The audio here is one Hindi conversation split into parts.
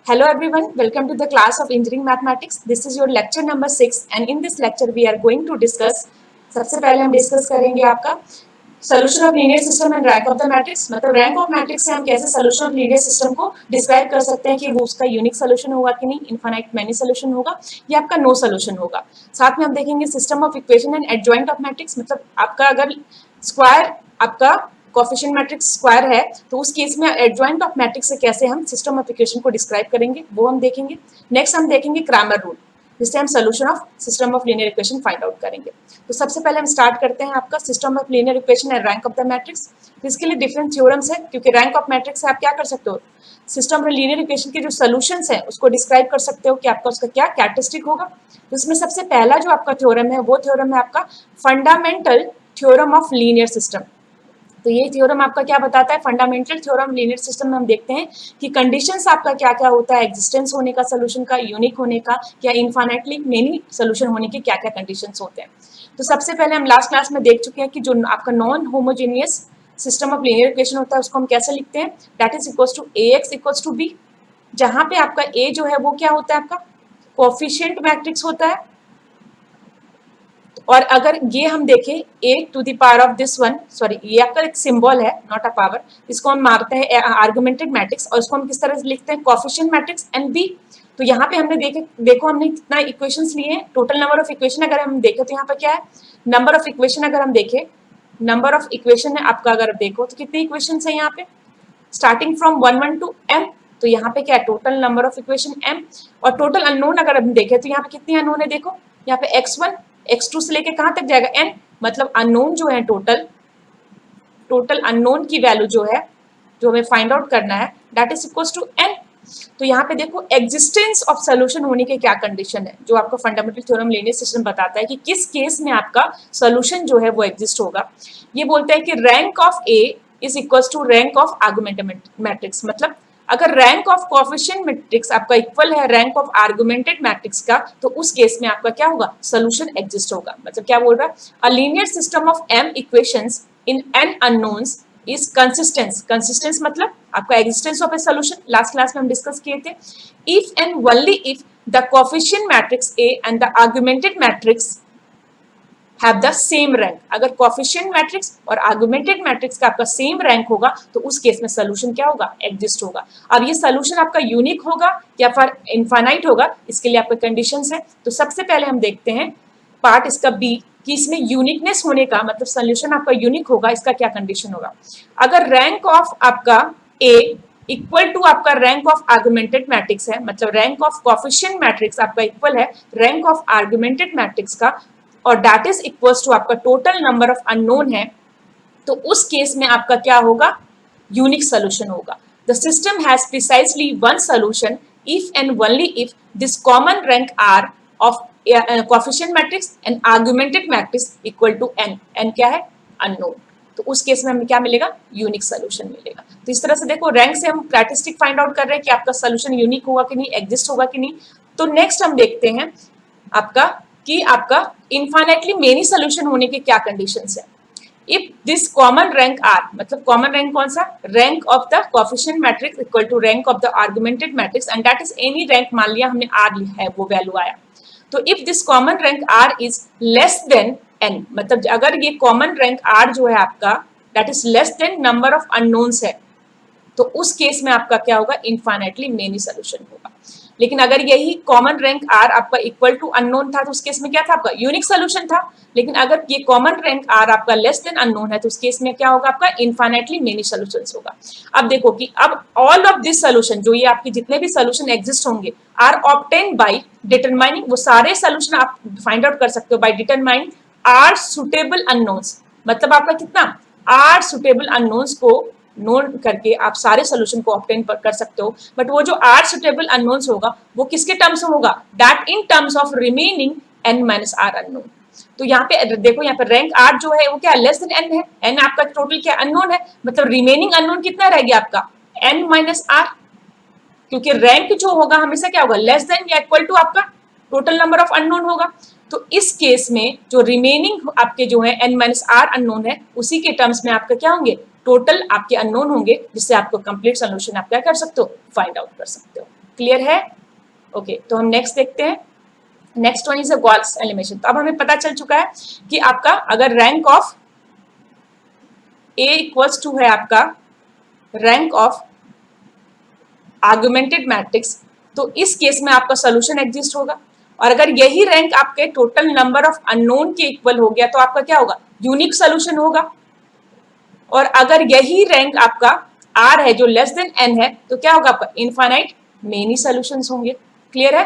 Hello everyone, welcome to the class of Engineering Mathematics. This is your lecture number 6 and in this lecture we are going to discuss सबसे पहले हम डिस्कस करेंगे आपका solution of linear system and rank of the matrix. मतलब रैंक ऑफ मैट्रिक्स से हम कैसे सोल्यूशन ऑफ लीनियर सिस्टम को डिस्क्राइब कर सकते हैं कि वो उसका यूनिक सोल्यूशन होगा कि नहीं, इनफाइनाइट मैनी सोल्यूशन होगा या आपका नो सोल्यूशन होगा। साथ में हम देखेंगे system of equation and adjoint of matrix. मतलब आपका अगर स्क्वायर आपका कोफिशिएंट मैट्रिक्स स्क्वायर है तो उस केस में एडजॉइंट ऑफ मैट्रिक्स से कैसे हम सिस्टम ऑफ इक्वेशन को डिस्क्राइब करेंगे वो हम देखेंगे। नेक्स्ट हम देखेंगे क्रैमर रूल, जिससे हम solution of system of linear equation find out करेंगे। तो सबसे पहले हम स्टार्ट करते हैं आपका system of linear equation and rank of the matrix. इसके लिए डिफरेंट थ्योरम्स है, क्योंकि रैंक ऑफ मैट्रिक्स से आप क्या कर सकते हो, सिस्टम ऑफ लीनियर इक्वेशन के जो सोल्यूशंस है उसको डिस्क्राइब कर सकते हो कि आपका उसका क्या कैरेक्टरिस्टिक होगा। तो इसमें सबसे पहला जो आपका थ्योरम है वो थ्योरम है आपका fundamental theorem of linear system. तो ये थ्योरम आपका क्या बताता है, फंडामेंटल थ्योरम लीनियर सिस्टम में हम देखते हैं कि कंडीशंस आपका क्या क्या होता है, एग्जिस्टेंस होने का सोल्यूशन का, यूनिक होने का या इनफाइनाइटली मेनी सोल्यूशन होने के क्या क्या कंडीशंस होते हैं। तो सबसे पहले हम लास्ट क्लास में देख चुके हैं कि जो आपका non homogeneous system of linear equation होता है उसको हम कैसे लिखते हैं, that is equals to ax equals to b, जहां पे आपका a जो है वो क्या होता है, आपका कोफिशिएंट मैट्रिक्स होता है। और अगर ये हम देखें a to the power of this one, sorry ये आपका एक सिंबल है नॉट अ पावर, इसको हम मारते हैं आर्गुमेंटेड मैट्रिक्स और इसको हम किस तरह से लिखते हैं, कोफिशिएंट मैट्रिक्स एंड b। तो यहाँ पे हमने देखो हमने कितना इक्वेशंस लिए हैं, टोटल नंबर ऑफ इक्वेशन अगर हम देखें तो यहाँ पे क्या है, नंबर ऑफ इक्वेशन अगर हम देखें, नंबर ऑफ इक्वेशन है आपका, अगर देखो तो कितने इक्वेशन है यहाँ पे, स्टार्टिंग फ्रॉम 1 टू m। तो यहाँ पे क्या है, total number of equation m। और टोटल अननोन अगर हम देखें तो यहाँ पे कितनी अननोन है, देखो यहाँ पे x1 x2 से लेके कहाँ तक जाएगा n, मतलब अननोन जो है टोटल अननोन की वैल्यू जो है जो हमें फाइंड आउट करना है that is equals to n। तो यहाँ पे देखो एग्जिस्टेंस ऑफ सोल्यूशन होने के क्या कंडीशन है, जो आपको फंडामेंटल थ्योरम लीनियर सिस्टम बताता है कि किस केस में आपका सोल्यूशन जो है वो एग्जिस्ट होगा। ये बोलता है कि rank of a is equals to rank of augmented matrix. मतलब अगर रैंक ऑफ कोफिशिएंट मैट्रिक्स आपका इक्वल है रैंक ऑफ आर्गुमेंटेड मैट्रिक्स का, तो उस केस में आपका क्या होगा, सोल्यूशन एग्जिस्ट होगा। मतलब क्या बोल रहा है, a linear system of m equations in n unknowns is consistence मतलब आपका existence of a solution, last class में हम डिस्कस किए थे। If and only if the coefficient matrix a and the augmented matrix have the same rank, अगर कोफिशिएंट मैट्रिक्स और आर्गुमेंटेड मैट्रिक्स का आपका सेम रैंक होगा तो उस केस में सोल्यूशन क्या होगा, एग्जिस्ट होगा। अब ये सोल्यूशन आपका यूनिक होगा या फिर इनफाइनाइट होगा, इसके लिए आपके कंडीशंस है। तो सबसे पहले हम देखते हैं पार्ट इसका बी कि इसमें यूनिकनेस होने का मतलब सोल्यूशन आपका यूनिक होगा, इसका क्या कंडीशन होगा। अगर रैंक ऑफ आपका ए इक्वल टू आपका रैंक ऑफ आर्गुमेंटेड मैट्रिक्स है, मतलब रैंक ऑफ कोफिशिएंट मैट्रिक्स आपका इक्वल है रैंक ऑफ आर्गुमेंटेड मैट्रिक्स का, और दैट इज इक्वल्स टू आपका टोटल नंबर ऑफ अननोन है, तो उस केस में आपका क्या होगा, यूनिक सोल्यूशन होगा। The system has precisely one solution if and only if this common rank r of coefficient matrix and augmented matrix equal to n। n क्या है, अननोन। तो उस केस में हमें क्या मिलेगा, यूनिक सोल्यूशन मिलेगा। तो इस तरह से देखो रैंक से हम कैरेक्टरिस्टिक फाइंड आउट कर रहे हैं कि आपका सोल्यूशन यूनिक होगा कि नहीं, एग्जिस्ट होगा कि नहीं। तो नेक्स्ट हम देखते हैं आपका कि आपका इनफाइनाइटली मेनी सोल्यूशन होने के क्या कंडीशंस है। If this common rank r, मतलब कॉमन रैंक कौन सा, rank of the coefficient matrix equal to rank of the augmented matrix and that is any rank, मान लिया हमने आर लिया है वो वैल्यू आया। तो if this common rank r is less than n, मतलब अगर ये कॉमन रैंक आर जो है आपका that is less then number of unknowns है, तो उस केस में आपका क्या होगा, इनफाइनाइटली मेनी सोल्यूशन होगा। लेकिन अगर यही कॉमन रैंक आर आपका इक्वल टू अननोन था तो उस केस में क्या था, आपका यूनिक सोल्यूशन था। लेकिन अगर ये कॉमन रैंक आर आपका लेस देन अननोन है तो उस केस में क्या होगा, आपका इनफाइनाइटली मेनी सोल्यूशंस होगा। अब देखो कि अब ऑल ऑफ दिस सोल्यूशन, जो ये आपके जितने भी सोल्यूशन एग्जिस्ट होंगे, आर ऑब्टेन बाय डिटरमाइनिंग, वो सारे सोल्यूशन आप फाइंड आउट कर सकते हो by determining r suitable unknowns. मतलब आपका कितना, आर सुटेबल अननोन्स को नोन करके आप सारे सोल्यूशन को ऑब्टेन कर सकते हो। बट वो जो आर सुटेबल अननोन्स होगा वो किसके टर्म्स में होगा, that in terms of remaining n minus r unknown. तो यहाँ पे देखो, यहाँ पे रैंक आर जो है वो क्या, लेस देन n है, n आपका टोटल क्या अननोन है, मतलब रिमेनिंग अननोन कितना रहेगा आपका, n माइनस आर। क्योंकि रैंक जो होगा हमेशा क्या होगा, लेस देन या इक्वल टू आपका टोटल नंबर ऑफ अननोन होगा। तो इस केस में जो रिमेनिंग आपके जो है n माइनस आर अननोन है, उसी के टर्म्स में आपका क्या होंगे, टोटल आपके अननोन होंगे, जिससे आपको कंप्लीट सोल्यूशन आप क्या कर सकते हो, फाइंड आउट कर सकते हो। क्लियर है? ओके, तो हम नेक्स्ट देखते हैं। Next one is a Gauss elimination. तो अब हमें पता चल चुका है कि आपका अगर rank of A equals to है आपका रैंक ऑफ आर्गुमेंटेड मैट्रिक्स, तो इस केस में आपका सोल्यूशन एग्जिस्ट होगा। और अगर यही रैंक आपके टोटल नंबर ऑफ अननोन के इक्वल हो गया तो आपका क्या होगा? यूनिक सोल्यूशन होगा। और अगर यही रैंक आपका आर है जो लेस देन एन है तो क्या होगा? आपका इनफाइनाइट मेनी सोल्यूशंस होंगे। क्लियर है?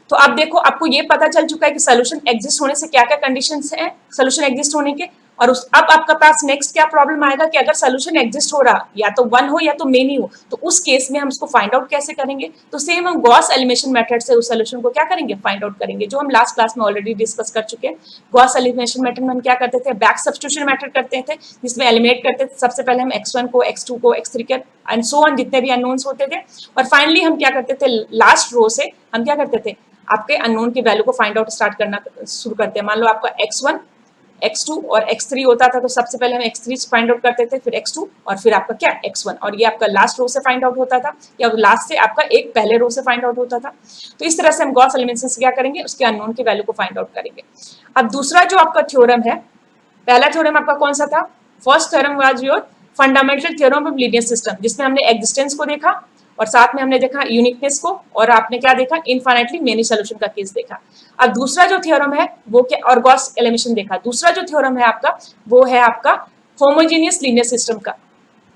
तो अब देखो, आपको ये पता चल चुका है कि सोल्यूशन एग्जिस्ट होने से क्या क्या कंडीशंस हैं सोल्यूशन एग्जिस्ट होने के। और अब आपका पास नेक्स्ट क्या प्रॉब्लम आएगा कि अगर सोल्यूशन एग्जिस्ट हो रहा, या तो वन हो या तो मेनी हो, तो उस केस में हम उसको फाइंड आउट कैसे करेंगे? तो सेम हम गॉस एलिमिनेशन मेथड से उस सोल्यूशन को क्या करेंगे? फाइंड आउट करेंगे, जो हम लास्ट क्लास में ऑलरेडी डिस्कस कर चुके हैं। गॉस एलिमिनेशन मेथड में हम क्या करते थे? बैक सब्स्टिट्यूशन मेथड करते थे, जिसमें एलिमिनेट करते थे सबसे पहले हम x1 को, x2 को, x3 के एंड सो ऑन जितने भी अननोन्स होते थे। और फाइनली हम क्या करते थे? लास्ट रो से हम क्या करते थे? आपके अननोन की वैल्यू को फाइंड आउट स्टार्ट करना शुरू करते हैं। मान लो आपका x1, x2 और x3 होता था, तो सबसे पहले हम x3 फाइंड आउट करते थे, फिर x2 और फिर आपका क्या? x1। और ये आपका लास्ट रो से फाइंड आउट होता था, या लास्ट से आपका एक पहले रो से फाइंड आउट होता था। तो इस तरह से हम गॉस एलिमिनेशन से क्या करेंगे? उसके अननोन की वैल्यू को फाइंड आउट करेंगे। अब दूसरा जो आपका थ्योरम है, पहला थ्योरम आपका कौन सा था? First theorem was your fundamental theorem of linear system, जिसमें हमने एग्जिस्टेंस को देखा और साथ में हमने देखा यूनिकनेस को, और आपने क्या देखा? इनफाइनाइटली मेनी सोल्यूशन का केस देखा। अब दूसरा जो थ्योरम है वो क्या? और गॉस एलिमिनेशन देखा। दूसरा जो थ्योरम है आपका वो है आपका होमोजेनियस लीनियर सिस्टम का।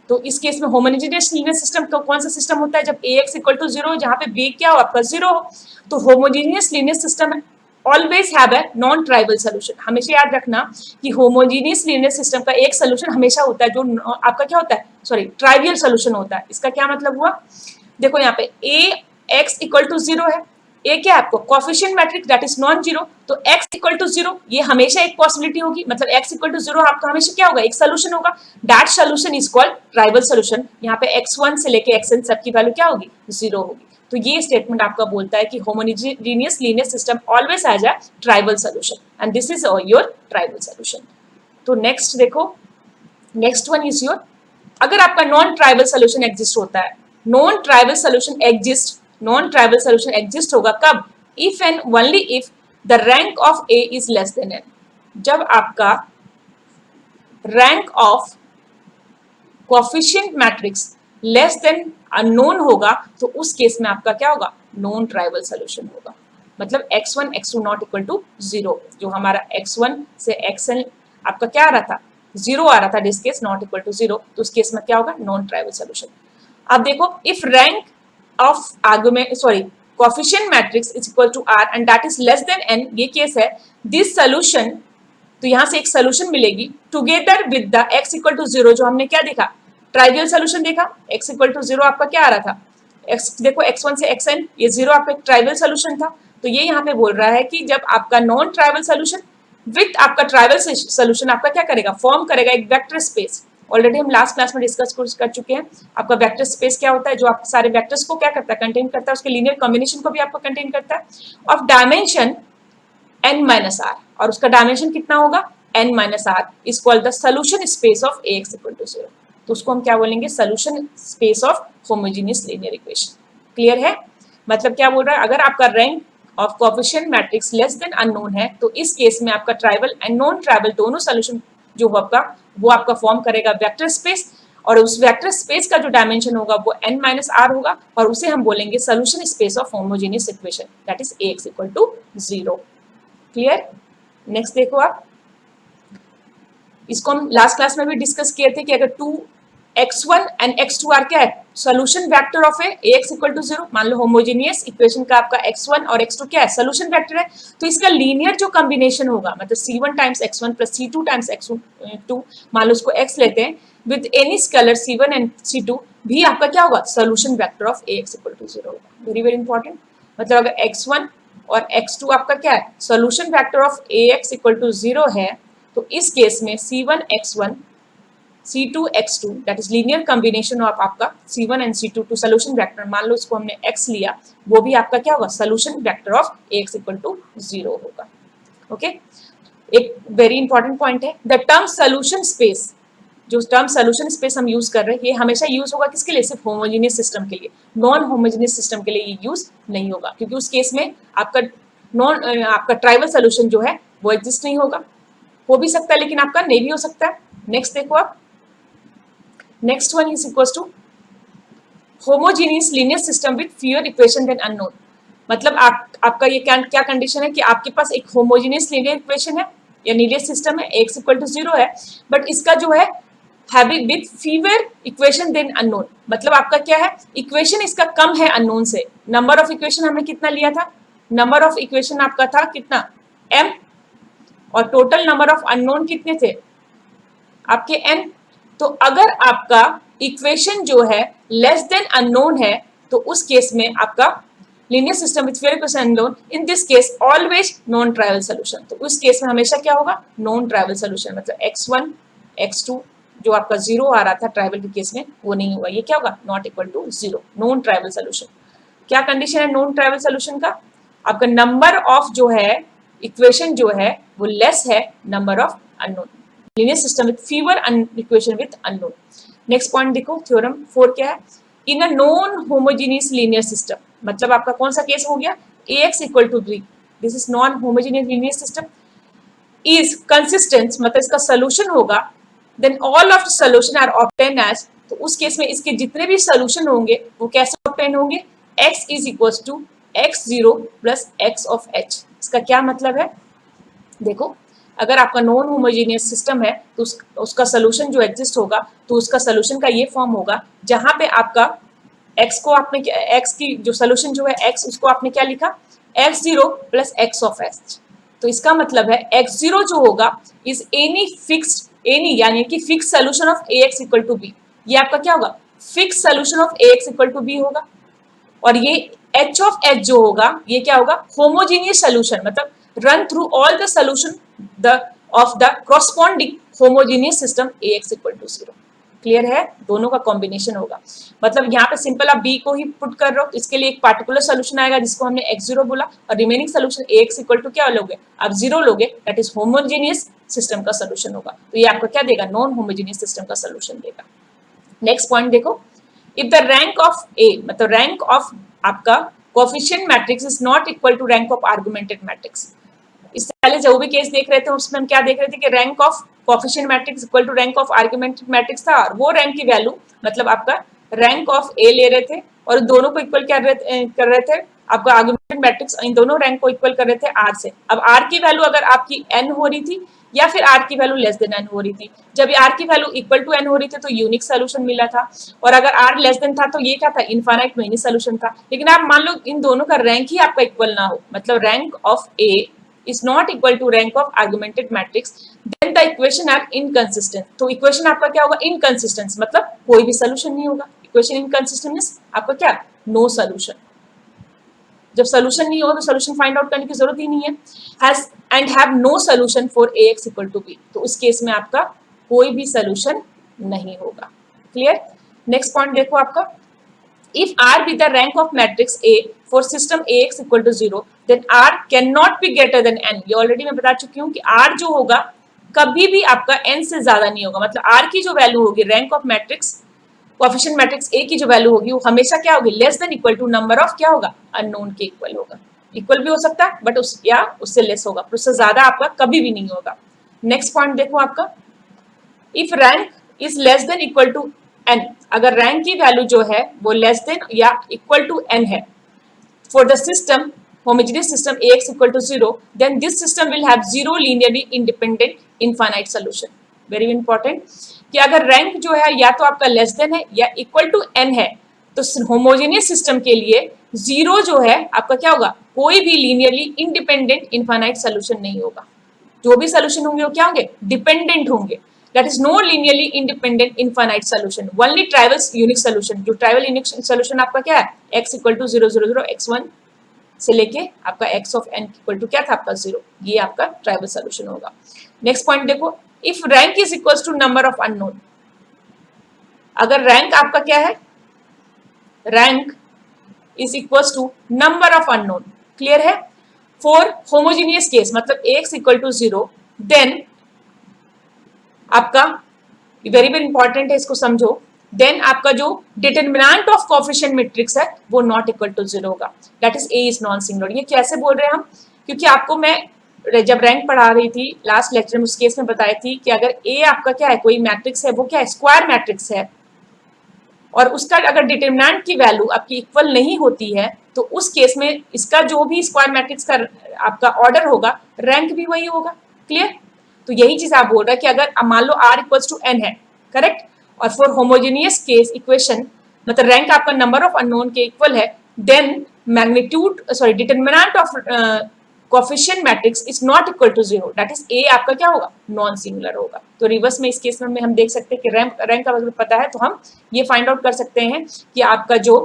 तो इस केस में होमोजेनियस लीनियर सिस्टम का कौन सा सिस्टम होता है? जब ax इक्वल टू 0, जहां पे b क्या हो? आपका 0 हो। तो homogeneous linear system always have a non trivial solution. हमेशा याद रखना कि होमोजेनियस लीनियर सिस्टम का एक सोल्यूशन हमेशा होता है जो आपका क्या होता है? सॉरी, ट्राइवियल सोल्यूशन होता है। इसका क्या मतलब हुआ? देखो यहाँ पे ax इक्वल टू 0 है। ए क्या है? आपको coefficient matrix that is non zero, तो x इक्वल टू 0 ये हमेशा एक पॉसिबिलिटी होगी। मतलब x इक्वल टू 0 आपका हमेशा क्या होगा? एक सोल्यूशन होगा। That solution is called tribal solution. यहाँ पे x1 से लेके xn सबकी वैल्यू क्या होगी? 0 होगी। तो ये स्टेटमेंट आपका बोलता है कि homogeneous linear system always has a trivial solution and this is your trivial solution. तो नेक्स्ट देखो, नेक्स्ट वन इज योर, अगर आपका नॉन ट्राइबल सोल्यूशन एग्जिस्ट होता है, non trivial solution exist, non trivial solution exist होगा कब? If and only if the rank of A is less than n. जब आपका rank of coefficient matrix less than unknown होगा, तो उस केस में आपका क्या होगा? नॉन ट्राइबल सोल्यूशन होगा। मतलब x1 x2 not equal to 0, जो हमारा x1 से xn आपका क्या आ रहा था? 0 आ रहा था, this case not equal to 0, तो उस केस में क्या होगा? Non trivial solution. अब देखो, if rank of argument sorry coefficient matrix is equal to r and that is less than n, ये केस है, दिस सोल्यूशन, तो यहां से एक सोल्यूशन मिलेगी together with the x equal to 0, जो हमने क्या देखा? ट्राइवियल सोल्यूशन देखा। x इक्वल टू 0 आपका क्या आ रहा था? x देखो, x1 से xn ये 0 आपका एक ट्राइवियल सोल्यूशन था। तो ये यहाँ पे बोल रहा है कि जब आपका नॉन ट्राइवल सोल्यूशन विथ आपका ट्राइवल सोल्यूशन आपका क्या करेगा? फॉर्म करेगा एक वेक्टर स्पेस। ऑलरेडी हम लास्ट क्लास में डिस्कस कर चुके हैं। आपका वेक्टर स्पेस क्या होता है? जो आपके सारे वेक्टर्स को क्या करता है? कंटेन करता है, उसके लीनियर कॉम्बिनेशन को भी आपको कंटेन करता है, of dimension n minus r, और उसका डायमेंशन कितना होगा? n minus r is called the solution space of ax equal to 0। तो उसको हम क्या बोलेंगे? Solution space of homogeneous linear equation. Clear है? मतलब क्या बोल रहा है? अगर आपका rank of coefficient matrix less than unknown है, तो इस केस में आपका ट्राइबल एंड नॉन ट्राइबल दोनों सोल्यूशन जो आपका वो आपका फॉर्म करेगा वेक्टर स्पेस, और उस वेक्टर स्पेस का जो डायमेंशन होगा वो n माइनस आर होगा, और उसे हम बोलेंगे solution space of homogeneous equation that is ax equal to 0। Clear? Next देखो आप, इसको हम लास्ट क्लास में भी डिस्कस किए थे कि अगर 2x1 एंड x2 आर क्या है? Solution vector of ax equal to 0। मान लो होमोजेनियस इक्वेशन का आपका x1 और x2 क्या है? सोल्यूशन वेक्टर है, तो इसका लीनियर जो कॉम्बिनेशन होगा, मतलब c1 times x1 plus c2 times x2, मान लो उसको x लेते हैं, with any scalar c1 and c2 भी आपका क्या होगा? Solution vector of ax equal to 0 होगा। Very very important. मतलब अगर x1 और x2 आपका क्या है? Solution vector of ax equal to 0 है, तो इस केस में c1 x1 c2 x2 that is linear combination of आपका c1 and c2 to solution vector, मान लो इसको हमने x लिया, वो भी आपका क्या होगा? Solution vector of ax equal to 0 होगा। ओके, एक वेरी इंपॉर्टेंट पॉइंट है, द टर्म सोल्यूशन स्पेस, जो टर्म सोल्यूशन स्पेस हम यूज कर रहे हैं ये हमेशा यूज होगा किसके लिए, सिर्फ होमोजीनियस सिस्टम के लिए। नॉन होमोजीनियस सिस्टम के लिए ये यूज नहीं होगा, क्योंकि उस केस में आपका ट्राइवल सोल्यूशन जो है वो एग्जिस्ट नहीं होगा। हो भी सकता है लेकिन आपका नहीं भी हो सकता है। नेक्स्ट देखो आप, next one is equal to homogeneous linear system with fewer equation than unknown. मतलब आपका ये क्या कंडीशन है कि आपके पास एक होमोजीनियस लीनियर इक्वेशन है या लीनियर सिस्टम है, x इक्वल टू 0 है, बट इसका जो है having with fewer equation than unknown. मतलब आपका क्या है, इक्वेशन इसका कम है अननोन से। नंबर ऑफ इक्वेशन हमने कितना लिया था, नंबर ऑफ इक्वेशन आपका था कितना m, और टोटल नंबर ऑफ अननोन कितने थे आपके n। तो अगर आपका इक्वेशन जो है लेस देन अननोन है तो उस केस में आपका linear system with fewer equation unknown, in this case always non trivial solution. तो उस केस में हमेशा क्या होगा, नॉन ट्राइवल सोल्यूशन। मतलब x1 x2 जो आपका 0 आ रहा था ट्राइवल के केस में वो नहीं होगा, ये क्या होगा, not equal to 0, non trivial solution. क्या कंडीशन है नॉन ट्राइवल सोल्यूशन का, आपका नंबर ऑफ जो है इक्वेशन जो है वो लेस है number of unknown. Linear system with fewer equation with unknown. Next point देखो, थ्योरम 4 क्या है, in a non homogeneous linear system. मतलब आपका कौन सा केस हो गया, ax equal to b, this is non homogeneous linear system, is consistent, मतलब इसका सोल्यूशन होगा, then all of solution are obtain as. तो उस केस में इसके जितने भी सोल्यूशन होंगे वो कैसे ऑब्टेन होंगे, x is equal to x0 plus x of h। इसका क्या मतलब है, देखो अगर आपका नॉन होमोजीनियस सिस्टम है तो उसका सोल्यूशन जो एग्जिस्ट होगा तो उसका सोल्यूशन का ये फॉर्म होगा जहां पे आपका x को आपने x की जो सोल्यूशन जो है x उसको आपने क्या लिखा, x0 plus x of h। तो इसका मतलब है x0 जो होगा इज एनी फिक्स्ड, एनी यानी कि fix solution of ax equal to b। ये आपका क्या होगा, fix solution of ax equal to b होगा। और ये h ऑफ h जो होगा ये क्या होगा, होमोजीनियस सोल्यूशन, मतलब run through all the solution of the corresponding homogeneous system ax equal to 0। Clear है, दोनों का कॉम्बिनेशन होगा। मतलब यहाँ पे सिंपल आप b को ही पुट कर रहे हो, इसके लिए एक पार्टिकुलर सोल्यूशन आएगा जिसको हमने x0 बोला, और remaining solution ax equal to क्या लोगे, आप 0 लोगे, दैट इज होमोजीनियस सिस्टम का सोल्यूशन होगा। तो ये आपको क्या देगा, नॉन होमोजीनियस सिस्टम का सोल्यूशन देगा। नेक्स्ट पॉइंट देखो, if the rank of A, मतलब रैंक ऑफ आपका coefficient matrix is not equal to rank of augmented matrix. इससे पहले जो भी केस देख रहे थे उसमें हम क्या देख रहे थे कि rank of coefficient matrix equal to rank of augmented matrix था, और वो रैंक की वैल्यू मतलब आपका रैंक ऑफ ए ले रहे थे और दोनों को इक्वल कर रहे थे आपका आर्गुमेंटेड मैट्रिक्स, इन दोनों रैंक को इक्वल कर रहे थे आर से। अब आर की वैल्यू अगर आपकी एन हो रही थी या फिर आर की वैल्यू लेस देन एन हो रही थी, जब आर की वैल्यू इक्वल टू एन हो रही थी तो यूनिक सोल्यूशन मिला था, और अगर आर लेस देन था तो ये क्या था, इनफाइनाइट मेनी सोल्यूशन था। लेकिन आप मान लो इन दोनों का रैंक ही आपका इक्वल ना हो, मतलब rank of A is not equal to rank of augmented matrix, then the equation are inconsistent। तो इक्वेशन आपका क्या होगा, inconsistent, मतलब कोई भी सोल्यूशन नहीं होगा। इक्वेशन inconsistent मींस आपका क्या, नो सोल्यूशन। जब सोल्यूशन नहीं होगा तो सोल्यूशन फाइंड आउट करने की जरूरत ही नहीं है। Has and have no solution for ax equal to b, तो उस केस में आपका कोई भी सोल्यूशन नहीं होगा। क्लियर। नेक्स्ट पॉइंट देखो आपका, if R be the rank of matrix A for system AX equal to 0, then R cannot be greater than N। ये ऑलरेडी मैं बता चुकी हूँ कि R जो होगा कभी भी आपका N से ज्यादा नहीं होगा। मतलब R की जो वैल्यू होगी rank of matrix coefficient matrix A की जो वैल्यू होगी वो हमेशा क्या होगी, less than equal to number of क्या होगा, अननोन के इक्वल होगा। इक्वल भी हो सकता है बट उससे लेस होगा, उससे ज्यादा आपका कभी भी नहीं होगा। नेक्स्ट पॉइंट देखो आपका, if rank is less than equal to n, अगर रैंक की वैल्यू जो है वो लेस देन या इक्वल टू n है for the system homogeneous system ax equal to 0, then this system will have 0 linearly independent infinite solution. Very important कि अगर रैंक जो है या तो आपका लेस देन है या इक्वल टू n है तो होमोजेनियस सिस्टम के लिए 0 जो है आपका क्या होगा, कोई भी लीनियरली इंडिपेंडेंट इनफाइनाइट सोल्यूशन नहीं होगा। जो भी सोल्यूशन होंगे वो क्या होंगे, डिपेंडेंट होंगे। That is no linearly independent infinite solution, only trivial unique solution। जो ट्राइवल यूनिक सोल्यूशन आपका क्या है, x इक्वल टू 0 0 0 x1 से लेके आपका x of n equal to क्या था आपका 0, ये आपका ट्राइवल सोल्यूशन होगा। नेक्स्ट पॉइंट देखो, if rank is equal to number of unknown, अगर रैंक आपका क्या है, rank is equal to number of unknown. Clear है, फॉर होमोजीनियस केस मतलब ax इक्वल टू 0, देन आपका वेरी वेरी इंपॉर्टेंट है, इसको समझो। देन आपका जो डिटरमिनेंट ऑफ कोएफिशिएंट मैट्रिक्स है वो नॉट इक्वल टू 0 होगा, that is A is non singular. ये कैसे बोल रहे हैं हम, क्योंकि आपको मैं जब रैंक पढ़ा रही थी लास्ट लेक्चर में उस केस में बताई थी कि अगर ए आपका क्या है, कोई मैट्रिक्स है, वो क्या है, स्क्वायर मैट्रिक्स है, और उसका अगर डिटरमिनेंट की वैल्यू आपकी इक्वल नहीं होती है तो उस केस में इसका जो भी स्क्वायर मैट्रिक्स का आपका ऑर्डर होगा, रैंक भी वही होगा। क्लियर? तो यही चीज आप बोल रहे हैं कि अगर मान लो r इक्वल्स टू n है, करेक्ट, और फॉर होमोजेनियस केस इक्वेशन मतलब रैंक आपका नंबर ऑफ अननोन के इक्वल है, then magnitude sorry determinant of coefficient matrix is not equal to 0, that is a आपका क्या होगा, नॉन सिंगुलर होगा। तो रिवर्स में इस केस में हम देख सकते हैं कि रैंक का अगर पता है तो हम ये फाइंड आउट कर सकते हैं कि आपका जो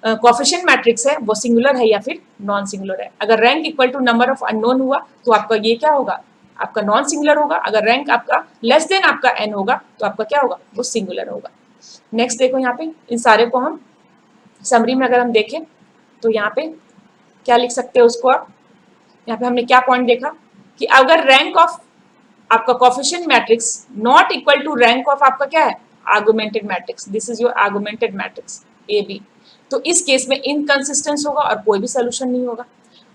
कोएफिशिएंट मैट्रिक्स है वो सिंगुलर है या फिर नॉन सिंगुलर है। अगर rank equal to number of unknown हुआ तो आपका ये क्या होगा, आपका नॉन सिंगुलर होगा। अगर रैंक आपका लेस देन आपका n होगा तो आपका क्या होगा, वो सिंगुलर होगा। नेक्स्ट देखो यहाँ पे इन सारे को हम समरी में अगर हम देखें तो यहाँ पे क्या लिख सकते हैं उसको आप, यहाँ पे हमने क्या पॉइंट देखा कि अगर रैंक ऑफ आपका coefficient matrix not equal to rank of आपका क्या है, augmented matrix, this is your augmented matrix A B, तो इस केस में इनकंसिस्टेंस होगा और कोई भी सोल्यूशन नहीं होगा।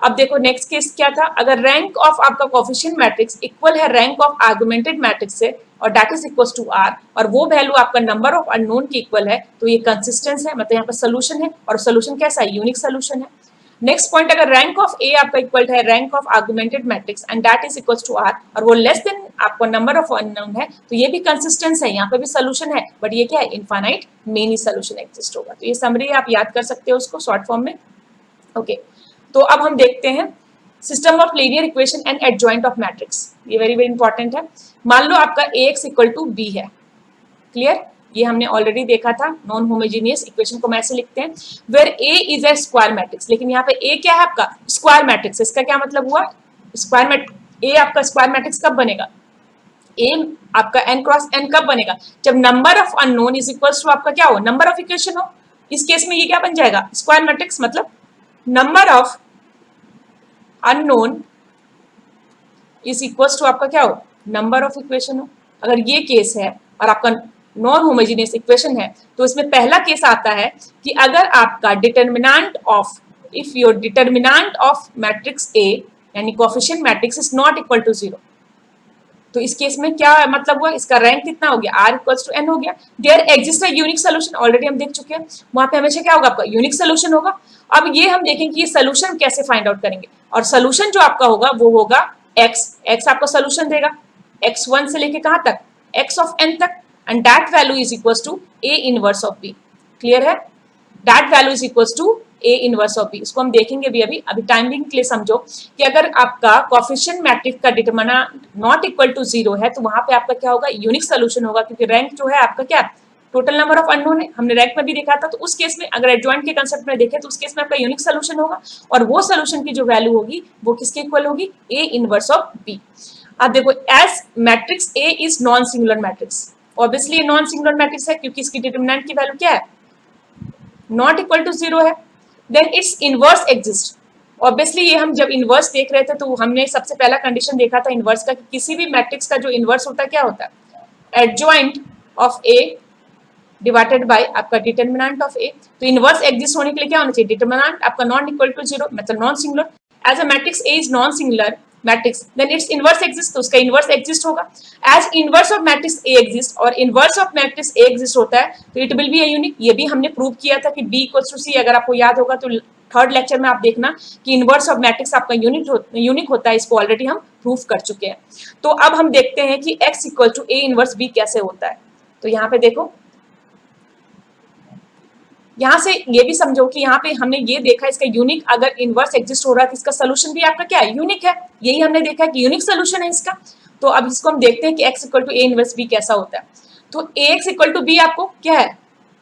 अब देखो नेक्स्ट केस क्या था, अगर रैंक ऑफ आपका कोएफिशिएंट मैट्रिक्स इक्वल है रैंक ऑफ आर्गुमेंटेड मैट्रिक्स से और that is equal to are, और वो वैल्यू आपका नंबर ऑफ अननोन की इक्वल है, तो ये कंसिस्टेंस है, मतलब यहाँ पर सोल्यूशन है, और सोल्यूशन कैसा है, यूनिक सोल्यूशन है। नेक्स्ट पॉइंट, अगर रैंक ऑफ ए आपका इक्वल है rank of augmented matrix and that is equal to are, और वो लेस देन आपका नंबर ऑफ अननोन है, तो ये भी कंसिस्टेंस है, यहाँ पे भी सोल्यूशन है, बट ये क्या है, इनफाइनाइट मेनी सोल्यूशन एग्जिस्ट होगा। तो ये समरी आप याद कर सकते हो उसको शॉर्ट फॉर्म में। ओके, तो अब हम देखते हैं system of linear equation and adjoint of matrix. ये वेरी वेरी इंपॉर्टेंट है। मान लो आपका ax इक्वल टू बी है, क्लियर, ये हमने ऑलरेडी देखा था, नॉन होमोजेनियस इक्वेशन को हम ऐसे लिखते हैं where A is a square matrix. लेकिन यहाँ पे ए क्या है, आपका स्क्वायर मैट्रिक्स, इसका क्या मतलब हुआ, स्क्वायर मैट्रिक्स ए आपका स्क्वायर मैट्रिक्स कब बनेगा, ए आपका n क्रॉस n कब बनेगा, जब number of unknown is equals to आपका क्या हो, नंबर ऑफ इक्वेशन हो। इस केस में ये क्या बन जाएगा, स्क्वायर मैट्रिक्स, मतलब number of unknown is equals to आपका क्या हो, नंबर ऑफ इक्वेशन हो। अगर ये केस है और आपका नॉन होमोजेनियस इक्वेशन है तो इसमें पहला केस आता है कि अगर आपका determinant of, if your determinant of matrix A यानी coefficient matrix is not equal to 0, तो इस केस में क्या मतलब हुआ, इसका रैंक कितना हो गया, r इक्वल्स टू n हो गया। There exist a unique solution, already हम देख चुके हैं, वहां पे हमेशा क्या होगा, आपका यूनिक सोल्यूशन होगा। अब ये हम देखेंगे कि ये सोल्यूशन कैसे फाइंड आउट करेंगे, और सोल्यूशन जो आपका होगा वो होगा x आपका सोल्यूशन देगा x1 से लेके कहां तक, x ऑफ n तक, and that value is equals to a inverse of b। Clear है, that value is equals to a inverse of b। इसको हम देखेंगे भी अभी टाइमिंग के लिए समझो कि अगर आपका कोएफिशिएंट मैट्रिक्स का डिटरमिनेंट नॉट इक्वल टू 0 है तो वहां पे आपका क्या होगा, यूनिक सोल्यूशन होगा, क्योंकि रैंक जो है आपका क्या, टोटल नंबर ऑफ अननोन है, हमने रैंक में भी देखा था। तो उस केस में अगर एडजॉइंट के कंसेप्ट में देखें तो उस केस में आपका यूनिक सोल्यूशन होगा, और वो सोल्यूशन की जो वैल्यू होगी वो किसके इक्वल होगी, a इनवर्स ऑफ b। अब देखो as matrix a is non singular matrix, obviously non singular matrix है क्योंकि इसकी डिटरमिनेंट की वैल्यू क्या है, नॉट इक्वल टू 0 है। Then its inverse exist, obviously ये हम जब इनवर्स देख रहे थे तो हमने सबसे पहला कंडीशन देखा था इनवर्स का कि किसी भी मैट्रिक्स का जो इनवर्स होता है क्या होता है, adjoint of A divided by आपका डिटरमिनेंट ऑफ ए। तो इनवर्स एग्जिस्ट होने के लिए क्या होना चाहिए, डिटरमिनेंट आपका नॉन इक्वल टू 0, मतलब non singular. As a matrix A is non singular matrix then its inverse exist, तो उसका इनवर्स एग्जिस्ट होगा। As inverse of matrix A exist, और inverse of matrix A exist होता है तो it will be a unique. ये भी हमने प्रूव किया था कि b इक्वल्स टू c, अगर आपको याद होगा तो थर्ड लेक्चर में आप देखना कि इनवर्स ऑफ मैट्रिक्स आपका यूनिक होता है, इसको ऑलरेडी हम प्रूव कर चुके हैं। तो अब हम देखते हैं कि x equal to a inverse b कैसे होता है। तो यहाँ पे देखो, यहाँ से ये भी समझो कि यहाँ पे हमने ये देखा इसका यूनिक, अगर इनवर्स एग्जिस्ट हो रहा है तो इसका सोल्यूशन भी आपका क्या है, यूनिक है। यही हमने देखा कि यूनिक सोल्यूशन है इसका। तो अब इसको हम देखते हैं कि x equal to a inverse b कैसा होता है। तो ax इक्वल टू b आपको क्या है,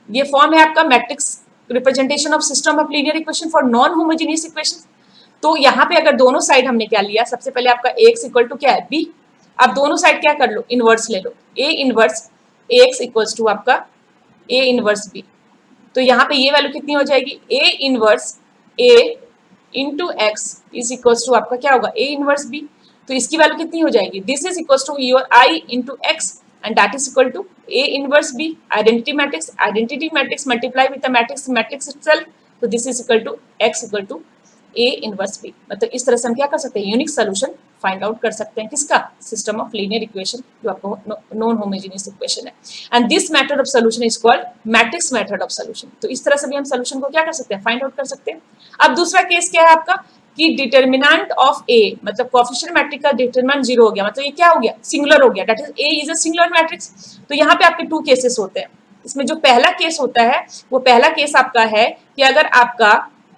ये फॉर्म है आपका matrix representation of system of linear equation for non homogeneous equation. तो यहाँ पे अगर दोनों साइड हमने क्या लिया, सबसे पहले आपका ax इक्वल टू क्या है, b। अब दोनों साइड क्या कर लो, इनवर्स ले लो, a inverse ax equals to आपका a इनवर्स b। तो यहाँ पे ये वैल्यू कितनी हो जाएगी, a inverse a into x is equals to आपका क्या होगा, a इनवर्स b। तो इसकी वैल्यू कितनी हो जाएगी, this is equals to your i into x and that is equal to A inverse B, identity matrix multiply with the matrix itself, so this is equal to X equal to A inverse B. मतलब इस तरह से हम क्या कर सकते हैं, यूनिक सोल्यूशन फाइंड आउट कर सकते हैं किसका, सिस्टम ऑफ लीनियर इक्वेशन जो आपको नॉन होमोजेनियस इक्वेशन है। And this method of solution is called matrix method of solution. तो इस तरह से भी हम सोल्यूशन को क्या कर सकते हैं, फाइंड आउट कर सकते हैं। अब दूसरा केस क्या है आपका कि डिटर्मिनेंट ऑफ ए, मतलब कोएफिशिएंट मैट्रिक्स का डिटरमिनेंट 0 हो गया, मतलब ये क्या हो गया, सिंगुलर हो गया, that is A is a singular matrix. तो यहाँ पे आपके टू केसेस होते हैं। इसमें जो पहला केस होता है वो पहला केस आपका है कि अगर आपका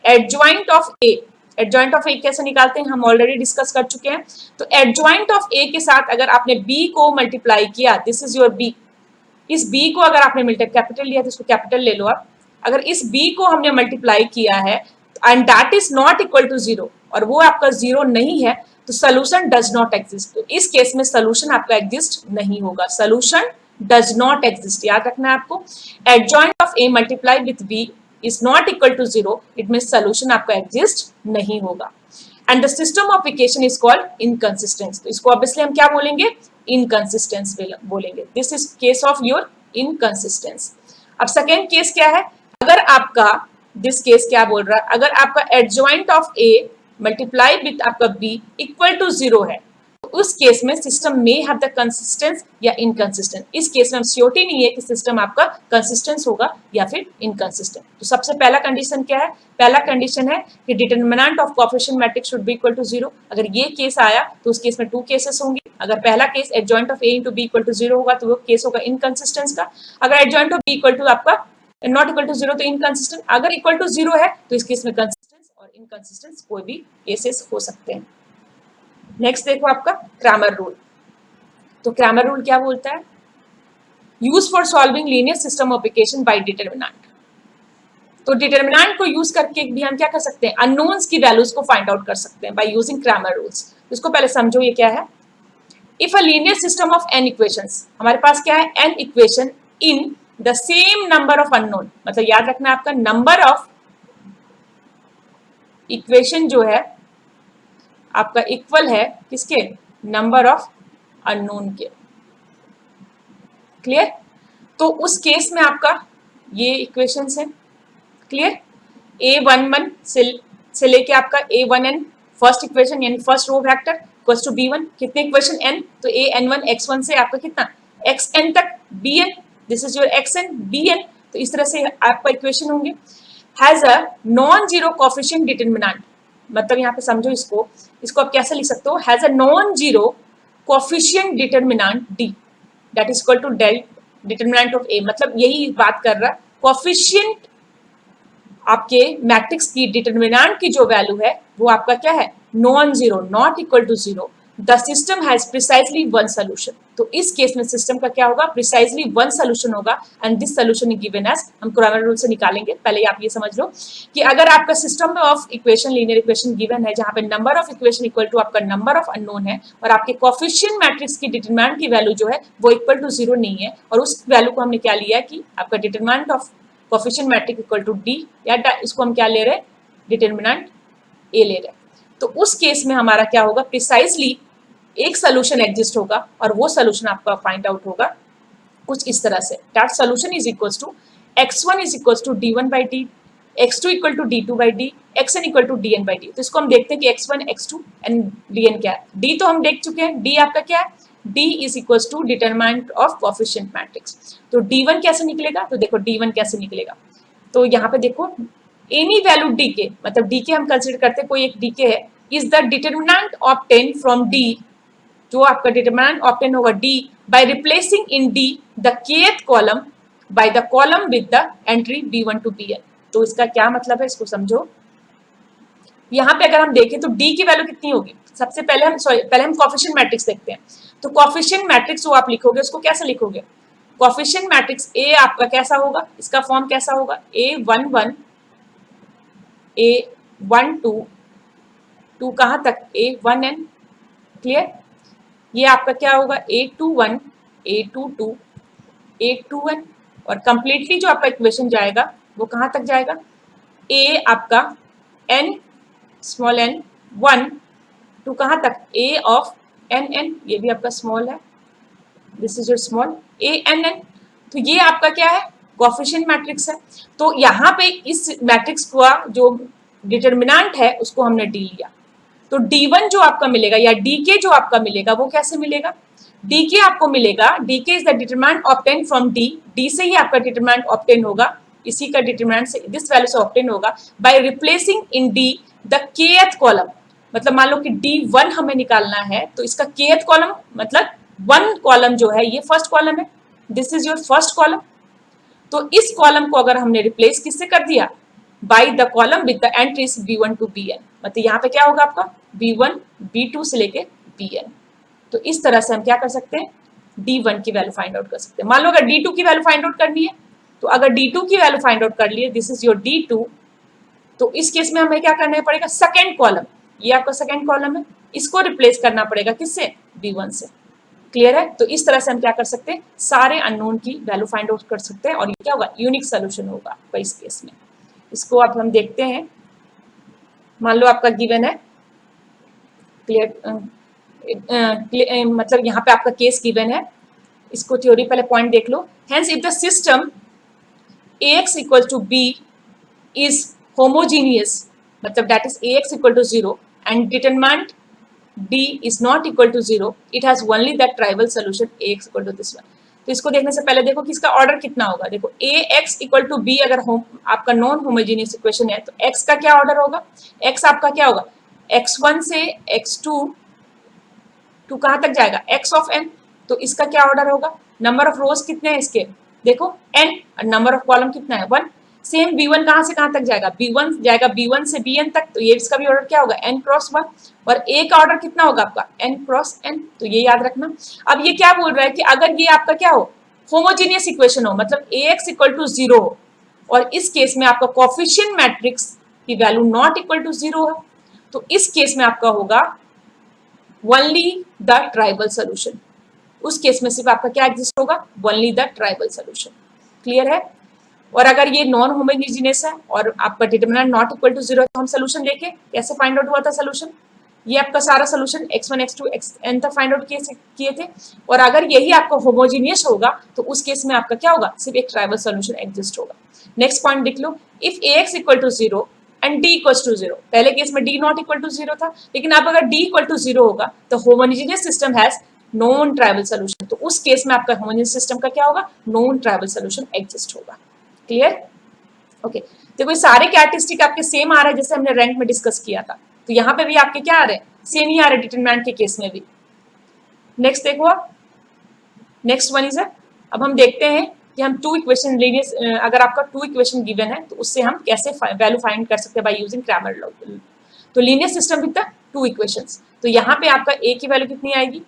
adjoint of A, adjoint of A कैसे निकालते हैं हम ऑलरेडी डिस्कस कर चुके हैं। तो एडजॉइंट ऑफ ए के साथ अगर आपने बी को मल्टीप्लाई किया, दिस इज योर बी, इस बी को अगर आपने कैपिटल लिया तो इसको कैपिटल ले लो आप, अगर इस बी को हमने मल्टीप्लाई किया है and that is not equal to 0 और वो आपका 0 नहीं है, तो सोल्यूशन डज नॉट एग्जिस्ट। तो इस केस में सोल्यूशन आपका एग्जिस्ट नहीं होगा, सोल्यूशन डज नॉट एग्जिस्ट, याद रखना है आपको। Adjoint of A multiply with B is not equal to 0, it means solution आपका exist नहीं होगा। and the system of equation is called inconsistent। तो इसको obviously हम क्या बोलेंगे, inconsistence बोलेंगे। this is case of your inconsistence। अब second case क्या है, अगर आपका this case क्या बोल रहा है, अगर आपका adjoint of a multiply with आपका b equal to 0 है, उस केस में सिस्टम में हैव द कंसिस्टेंस या इनकंसिस्टेंट। इस केस में हम श्योरिटी नहीं है कि सिस्टम आपका कंसिस्टेंस होगा या फिर इनकंसिस्टेंट। तो सबसे पहला कंडीशन क्या है, पहला कंडीशन है कि determinant of coefficient matrix should be equal to 0। अगर ये केस आया तो उस केस में टू केसेस होंगे। अगर पहला case adjoint of A into B equal to 0 होगा तो वो केस होगा इनकंसिस्टेंस का। अगर adjoint of B equal to आपका नॉट इक्वल टू 0 तो इनकंसिस्टेंट, अगर इक्वल टू 0 है तो इस केस में कंसिस्टेंस और इनकंसिस्टेंस कोई भी केसेस हो सकते हैं। नेक्स्ट देखो आपका क्रैमर रूल। तो क्रैमर रूल क्या बोलता है, use for solving linear system of equation by determinant. तो डिटरमिनेंट को यूज करके भी हम क्या कर सकते हैं, अननोन्स की वैल्यूज को फाइंड आउट कर सकते हैं बाय यूजिंग क्रैमर रूल्स। इसको पहले समझो ये क्या है। If a linear system of n equations, हमारे पास क्या है, n equation in the same number of unknown, मतलब याद रखना आपका नंबर ऑफ इक्वेशन जो है आपका इक्वल है किसके, नंबर ऑफ अननोन के। क्लियर। तो उस केस में आपका ये इक्वेशंस है, क्लियर। a11 से लेके आपका a1n फर्स्ट इक्वेशन यानी first row vector equals to b1, कितने इक्वेशन n, तो an1 x1 से आपका कितना xn तक bn, this is your xn bn। तो इस तरह से आपका इक्वेशन होंगे। Has a non zero coefficient determinant, मतलब यहाँ पे समझो इसको आप कैसे लिख सकते हो, has a non zero coefficient determinant d that is equal to del determinant of a, मतलब यही बात कर रहा है, कोएफिशिएंट आपके मैट्रिक्स की डिटरमिनेंट की जो वैल्यू है वो आपका क्या है, non zero, not equal to 0। The system has precisely one solution. तो इस केस में सिस्टम का क्या होगा, प्रिसाइजली वन सोल्यूशन होगा and this solution is given as, हम क्रैमर रूल से निकालेंगे। पहले आप ये समझ लो कि अगर आपका system of equation linear equation given है जहां पे number of equation equal to आपका नंबर ऑफ अननोन है और आपके कोएफिशिएंट मैट्रिक्स की डिटरमिनेंट की वैल्यू जो है वो इक्वल टू 0 नहीं है, और उस वैल्यू को हमने क्या लिया कि आपका determinant of coefficient matrix equal to d, या इसको हम क्या ले रहे हैं, डिटरमिनेंट a ले रहे हैं। तो उस केस में हमारा क्या होगा, प्रिसाइजली एक सोल्यूशन एग्जिस्ट होगा और वो सोल्यूशन आपका फाइंड आउट होगा कुछ इस तरह से, that solution is equals to x1 is equals to d1 by d, x2 equal to d2 by d, xn equal to dn by d। तो इसको हम देखते हैं कि x1 x2 एंड dn क्या है। d तो हम देख चुके हैं, d आपका क्या है, d is equals to determinant of coefficient matrix. तो d1 कैसे निकलेगा, तो देखो d1 कैसे निकलेगा, तो यहाँ पे देखो एनी वैल्यू d के, मतलब d के हम कंसिडर करते हैं कोई एक d के है, is the determinant obtain from d, जो आपका डिटरमिनेंट ऑब्टेन होगा d by replacing in d the kth column by the column with the entry b1 to bn। तो इसका क्या मतलब है, इसको समझो। यहाँ पे अगर हम देखें तो d की वैल्यू कितनी होगी, सबसे पहले हम कोएफिशिएंट मैट्रिक्स देखते हैं। तो कोएफिशिएंट मैट्रिक्स जो आप लिखोगे उसको कैसे लिखोगे, कोएफिशिएंट मैट्रिक्स A आपका कैसा होगा, इसका फॉर्म कैसा होगा, A11 A12 टू कहाँ तक A1n, क्लियर। ये आपका क्या होगा A21 A22 A2n, और कंप्लीटली जो आपका इक्वेशन जाएगा वो कहाँ तक जाएगा, A आपका n स्मॉल n 1 टू कहाँ तक A ऑफ nn, ये भी आपका स्मॉल है, this is your small a n n। तो ये आपका क्या है, कोएफिशिएंट मैट्रिक्स है। तो यहाँ पे इस मैट्रिक्स का जो डिटर्मिनेंट है उसको हमने d लिया। तो d1 जो आपका मिलेगा या dk जो आपका मिलेगा वो कैसे मिलेगा, dk आपको मिलेगा, dk is the determinant obtain from d से ही आपका डिटरमिनेंट ऑब्टेन होगा, इसी का डिटरमिनेंट से दिस वैल्यू से ऑब्टेन होगा bye replacing in d the kth column. मतलब मान लो कि d1 हमें निकालना है तो इसका kth कॉलम मतलब 1 कॉलम जो है ये फर्स्ट कॉलम है, this is your first column. तो इस कॉलम को अगर हमने रिप्लेस किससे कर दिया, by the column with the entries b1 to bn, मतलब यहाँ पे क्या होगा आपका b1 b2 से लेके bn। तो इस तरह से हम क्या कर सकते हैं, d1 की वैल्यू फाइंड आउट कर सकते हैं। मान लो अगर d2 की वैल्यू फाइंड आउट करनी है, तो अगर d2 की वैल्यू फाइंड आउट कर लिए, दिस इज योर d2, तो इस केस में हमें क्या करना पड़ेगा, सेकेंड कॉलम, ये आपका सेकेंड कॉलम है, इसको रिप्लेस करना पड़ेगा किससे, b1 से। क्लियर है। तो इस तरह से हम क्या कर सकते हैं, सारे अननोन की वैल्यू फाइंड आउट कर सकते हैं और ये क्या होगा, यूनिक सोल्यूशन होगा आपका इस केस में। इसको आप हम देखते हैं, मान लो आपका गिवन है, क्लियर मतलब यहाँ पे आपका केस गिवन है, इसको थ्योरी पहले पॉइंट देख लो। Hence if the system ax equal to b is homogeneous, मतलब that is ax equal to 0 and determinant d is not equal to 0, it has only that trivial solution ax equal to this one। तो इसको देखने से पहले देखो कि इसका ऑर्डर कितना होगा। देखो ax equal to b अगर आपका नॉन होमोजेनियस इक्वेशन है तो x का क्या ऑर्डर होगा, x आपका क्या होगा, x1 से x2 टू कहाँ तक जाएगा, x ऑफ n। तो इसका क्या ऑर्डर होगा, नंबर ऑफ रोज कितने हैं इसके, देखो n, और नंबर ऑफ कॉलम कितना है 1। सेम b1 कहाँ से कहाँ तक जाएगा, b1 जाएगा b1 से bn तक, तो ये इसका भी ऑर्डर क्या होगा n क्रॉस 1। और a का ऑर्डर कितना होगा आपका n क्रॉस n, तो ये याद रखना। अब ये क्या बोल रहा है कि अगर ये आपका क्या हो, होमोजीनियस इक्वेशन हो, मतलब ax इक्वल टू 0 हो, और इस केस में आपका कोएफिशिएंट मैट्रिक्स की वैल्यू नॉट इक्वल टू 0 है, तो इस केस में आपका होगा ओनली द ट्राइबल सोल्यूशन। उस केस में सिर्फ आपका क्या एग्जिस्ट होगा, only the tribal solution. Clear है। और अगर ये नॉन होमोजेनियस है और आपका डिटरमिनेंट नॉट इक्वल टू 0 है, तो हम सोल्यूशन लेके कैसे फाइंड आउट हुआ था सोल्यूशन, ये आपका सारा सोल्यूशन x1 x2 xn तक फाइंड आउट किए थे। और अगर यही आपका होमोजेनियस होगा तो उस केस में आपका क्या होगा, सिर्फ एक ट्राइबल सोल्यूशन एग्जिस्ट होगा। नेक्स्ट पॉइंट देख लो, if ax equal to 0 and d equal to 0, पहले केस में d नॉट इक्वल टू 0 था, लेकिन अब अगर d इक्वल टू 0 होगा तो homogeneous system has non trivial solution, तो उस केस में आपका होमोजेनियस सिस्टम का क्या होगा, नॉन ट्राइबल सोल्यूशन एग्जिस्ट होगा। क्लियर। ओके, देखो ये सारे कैरेक्टरिस्टिक आपके सेम आ रहे हैं जैसे हमने रैंक में डिस्कस किया था, तो यहाँ पे भी आपके क्या आ रहे हैं, सेम ही आ रहे डिटरमिनेंट के केस में भी। नेक्स्ट देखो आप, नेक्स्ट वन इज है, अब हम देखते हैं कि हम टू इक्वेशन लीनियर, अगर आपका टू इक्वेशन गिवन है तो उससे हम कैसे वैल्यू फाइंड कर सकते हैं बाय यूजिंग क्रैमर लॉ। तो linear system with the two equations, तो यहाँ पे आपका a की वैल्यू कितनी आएगी,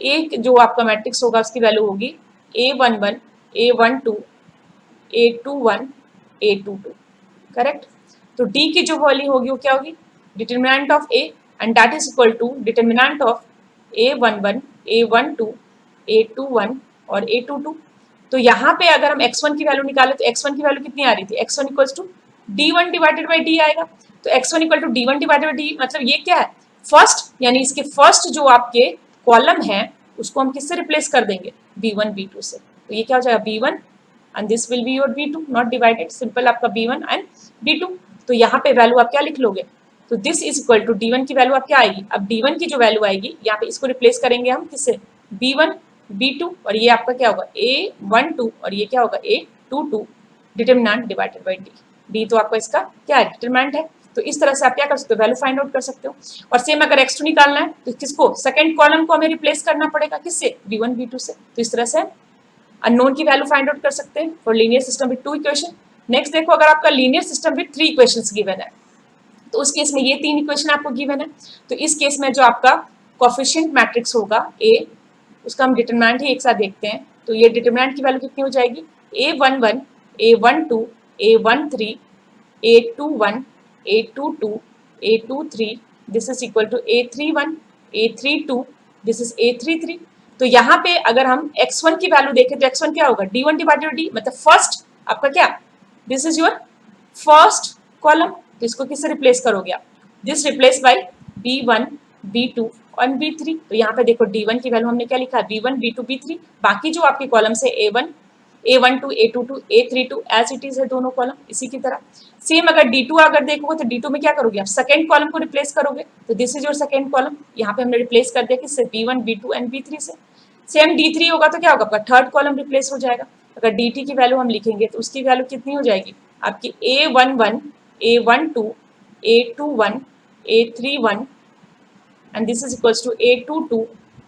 एक जो आपका मैट्रिक्स होगा उसकी वैल्यू होगी a11 a12 a21 a22, correct. तो d की जो वैल्यू होगी वो क्या होगी, determinant of a and that is equal to determinant of a11 a12 a21 और a22। तो यहाँ पे अगर हम x1 की वैल्यू निकाले तो x1 की वैल्यू कितनी आ रही थी, x1 equal to d1 divided by d आएगा। तो x1 equal to d1 divided by d, मतलब ये क्या है, फर्स्ट, यानी इसके फर्स्ट जो आपके कॉलम है उसको हम किससे रिप्लेस कर देंगे, b1 b2 से। तो ये क्या हो जाएगा b1 and this will be your b2 not divided, simple आपका b1 and b2। तो यहाँ पे वैल्यू आप क्या लिख लोगे, तो this is equal to d1 की वैल्यू आप क्या आएगी, अब d1 की जो वैल्यू आएगी यहाँ पे इसको रिप्लेस करेंगे हम किससे, b1 b2, और ये आपका क्या होगा a12 और ये क्या होगा a22 determinant divided by d तो आपका इसका क्या है, डिटरमिनेंट है। तो इस तरह से आप क्या कर सकते हो, वैल्यू फाइंड आउट कर सकते हो। और सेम अगर x2 निकालना है तो किसको, सेकंड कॉलम को हमें रिप्लेस करना पड़ेगा किससे, b1 b2 से। तो इस तरह से अननोन की वैल्यू फाइंड आउट कर सकते हैं for linear system with two equation. Next देखो, अगर आपका linear system with three equations given है तो उस केस में ये तीन इक्वेशन आपको गिवन है, तो इस केस में जो आपका कोएफिशिएंट मैट्रिक्स होगा a, उसका हम डिटरमिनेंट ही एक साथ देखते हैं। तो ये डिटरमिनेंट की वैल्यू कितनी हो जाएगी, a11 a12 a13 a21 a22 a23, this is equal to a31 a32, this is a33। तो यहाँ पे अगर हम x1 की वैल्यू देखें तो x1 क्या होगा, d1 डिवाइडेड d, मतलब फर्स्ट आपका क्या, this is your first column, तो इसको किससे रिप्लेस करोगे आप, this replace by b1 b2 और B3। तो यहाँ पे देखो D1 की वैल्यू हमने क्या लिखा है, B1, B2, B3। बाकी जो आपके कॉलम्स है A1, A12, A22, A32 as it is है दोनों कॉलम इसी की तरह। सेम अगर D2 अगर देखोगे तो D2 में क्या करोगे आप, सेकंड कॉलम को रिप्लेस करोगे, तो this is your second column. यहाँ पे हमने रिप्लेस कर दिया किससे, B1, B2 एंड B3 से। सेम D3 होगा तो क्या होगा, आपका थर्ड कॉलम रिप्लेस हो जाएगा। अगर DT की वैल्यू हम लिखेंगे तो उसकी वैल्यू कितनी हो जाएगी आपकी, A11, A12, A21, A31 and this is equals to A22,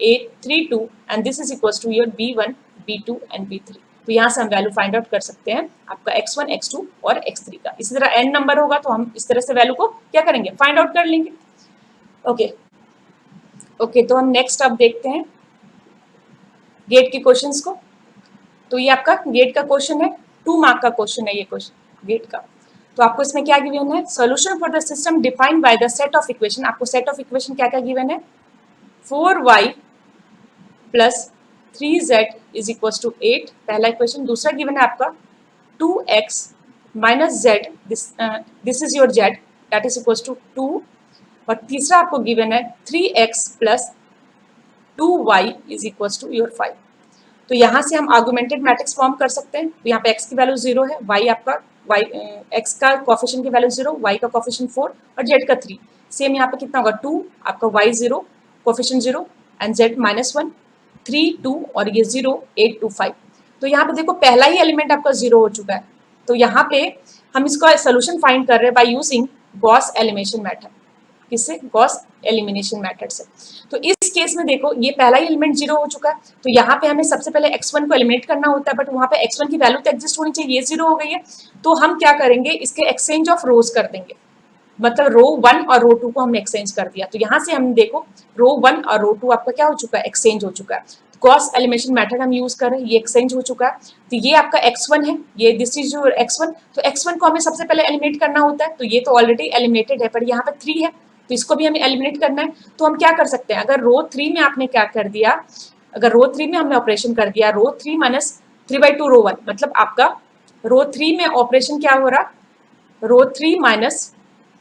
A32 and this is equals to your B1, B2 and B3। तो यहाँ से हम वैल्यू फाइंड आउट कर सकते हैं आपका x1, x2 और x3 का। इसी तरह n नंबर होगा तो हम इस तरह से वैल्यू को क्या करेंगे, फाइंड आउट कर लेंगे। ओके, तो हम नेक्स्ट अब देखते हैं गेट के क्वेश्चंस को। तो ये आपका गेट का क्वेश्चन है, 2 मार्क का क्वेश्चन है ये क्वेश्चन गेट का। तो आपको इसमें क्या गिवन है, solution for the system defined by the set of equation. आपको सेट ऑफ इक्वेशन क्या क्या गिवन है, 4y plus 3z is equal to 8, पहला इक्वेशन। दूसरा गिवन है आपका 2x minus z, this is your z, that is equal to 2। और तीसरा आपको गिवन है 3x plus 2y is equal to your 5। तो यहाँ से हम आर्गुमेंटेड मैट्रिक्स फॉर्म कर सकते हैं। तो यहाँ पे x की वैल्यू 0 है, y आपका x का कोफिशिएंट की वैल्यू 0, y का कोफिशिएंट 4 और z का 3। सेम यहाँ पे कितना होगा 2, आपका y 0, कोफिशिएंट 0 एंड z -1, 3, 2 और ये 0, 8, 2, 5। तो यहाँ पे देखो पहला ही एलिमेंट आपका 0 हो चुका है। तो यहाँ पे हम इसका सोल्यूशन फाइंड कर रहे हैं by using Gauss elimination method. किससे, गॉस एलिमिनेशन मेथड से। तो इस केस में देखो ये पहला ही एलिमेंट 0 हो चुका है, तो यहाँ पे हमें सबसे पहले x1 को एलिमिनेट करना होता है, बट वहाँ पे x1 की वैल्यू तो एग्जिस्ट होनी चाहिए, ये 0 हो गई है। तो हम क्या करेंगे, इसके एक्सचेंज ऑफ रोज कर देंगे, मतलब रो 1 और रो 2 को हमने एक्सचेंज कर दिया। तो यहाँ से हम देखो रो 1 और रो 2 आपका क्या हो चुका है, एक्सचेंज हो चुका है। गॉस एलिमिनेशन मेथड हम यूज कर रहे हैं, ये एक्सचेंज हो चुका है। तो ये आपका x1 है, ये दिस इज योर x1। तो x1 को हमें सबसे पहले एलिमिनेट करना होता है, तो ये तो ऑलरेडी एलिमिनेटेड है, पर यहाँ पे 3 है तो इसको भी हमें एलिमिनेट करना है। तो हम क्या कर सकते हैं, अगर रो 3 में आपने क्या कर दिया, अगर रो 3 में हमने ऑपरेशन कर दिया रो 3 माइनस 3/2 रो 1, मतलब आपका रो 3 में ऑपरेशन क्या हो रहा, रो 3 माइनस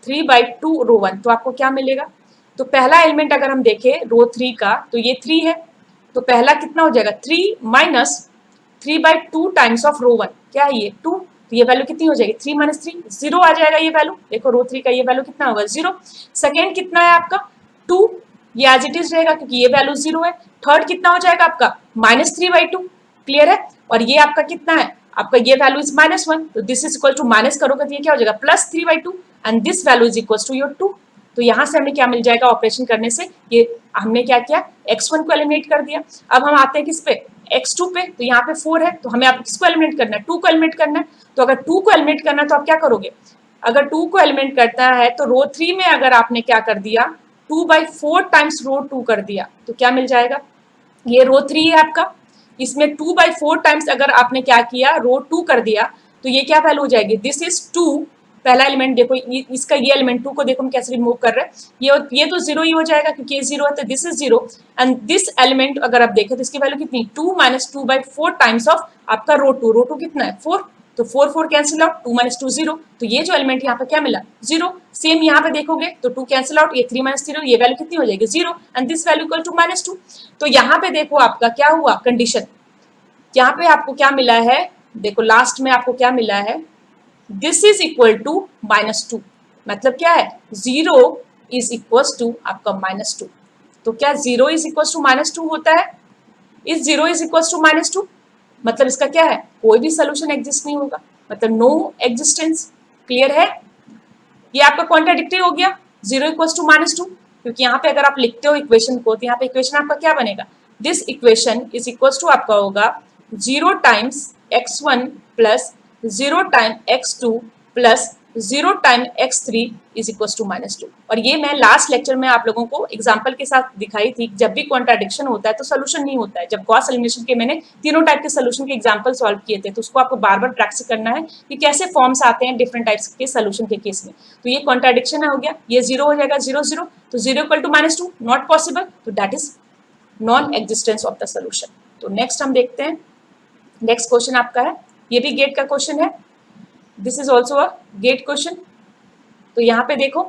3/2 रो 1, तो आपको क्या मिलेगा। तो पहला एलिमेंट अगर हम देखें रो 3 का, तो ये 3 है, तो पहला कितना हो जाएगा 3 माइनस 3/2 टाइम्स ऑफ रो 1, क्या है ये 2। तो ये वैल्यू कितनी हो जाएगी 3 माइनस 3, 0 आ जाएगा ये वैल्यू। देखो रो 3 का ये वैल्यू कितना होगा 0। सेकेंड कितना है आपका 2, ये एज इट इज रहेगा क्योंकि ये वैल्यू 0 है। थर्ड कितना हो जाएगा आपका -3/2, क्लियर है। और ये आपका कितना है, आपका ये वैल्यू इज -1, तो this is equal to minus करोगे तो ये क्या हो जाएगा +3/2 and this value is equal to your 2। तो यहाँ से हमें क्या मिल जाएगा, ऑपरेशन करने से ये हमने क्या किया, x1 को एलिमिनेट कर दिया। अब हम आते हैं किस पे, x2 पे। तो यहाँ पे 4 है, तो हमें आप किसको एलिमिनेट करना है, 2 को एलिमिनेट करना है। तो अगर 2 को एलिमिनेट करना है तो आप क्या करोगे, अगर 2 को एलिमिनेट करता है तो रो 3 में अगर आपने क्या कर दिया 2/4 टाइम्स रो 2 कर दिया, तो क्या मिल जाएगा, ये रो 3 है आपका, इसमें 2/4 टाइम्स अगर आपने क्या किया रो 2 कर दिया, तो ये क्या वैल्यू हो जाएगी, दिस इज 2। पहला एलिमेंट देखो इसका ये एलिमेंट 2 को देखो हम कैसे रिमूव कर रहे हैं, ये तो 0 ही हो जाएगा क्योंकि ये 0 है, तो this is 0 and this element अगर आप देखें तो इसकी वैल्यू कितनी 2 माइनस 2/4 टाइम्स ऑफ आपका रो 2 कितना है 4, तो 4 कैंसिल आउट, 2 माइनस 2 0, तो ये जो एलिमेंट यहाँ पे क्या मिला 0। सेम यहाँ पे देखोगे तो 2 कैंसिल आउट, ये 3 माइनस 0, ये वैल्यू कितनी हो जाएगी 0 and this value equal to -2। तो यहाँ पे देखो आपका क्या हुआ कंडीशन, यहाँ पे आपको क्या मिला है, देखो लास्ट में आपको क्या मिला है, दिस इज इक्वल टू -2, मतलब क्या है 0 इज इक्वल टू आपका -2। तो क्या 0 इज इक्वल टू -2 होता है, इस 0 इज इक्वल टू -2 मतलब इसका क्या है, कोई भी सोल्यूशन एग्जिस्ट नहीं होगा, मतलब नो एग्जिस्टेंस, क्लियर है। ये आपका कॉन्ट्राडिक्टरी हो गया 0 इक्वल टू -2, क्योंकि यहाँ पे अगर आप लिखते हो इक्वेशन को तो यहाँ पे इक्वेशन आपका क्या बनेगा, this equation is equal to आपका होगा 0 times x1 plus 0 time x2 plus 0 time x3 is equal to -2। और ये मैं लास्ट लेक्चर में आप लोगों को एग्जांपल के साथ दिखाई थी, जब भी कॉन्ट्राडिक्शन होता है तो सोल्यूशन नहीं होता है। जब गॉस एलिमिनेशन के मैंने तीनों टाइप के सोल्यूशन के एग्जांपल सॉल्व किए थे, तो उसको आपको बार बार प्रैक्टिस करना है कि कैसे फॉर्म्स आते हैं डिफरेंट टाइप्स के सोल्यूशन के केस में। तो ये कॉन्ट्राडिक्शन हो गया, ये 0 हो जाएगा 0 0, तो 0 इक्वल टू -2 नॉट पॉसिबल, तो that is non existence of the solution. तो नेक्स्ट हम देखते हैं, नेक्स्ट क्वेश्चन आपका है, ये भी गेट का क्वेश्चन है, this is also a GATE question. तो यहाँ पे देखो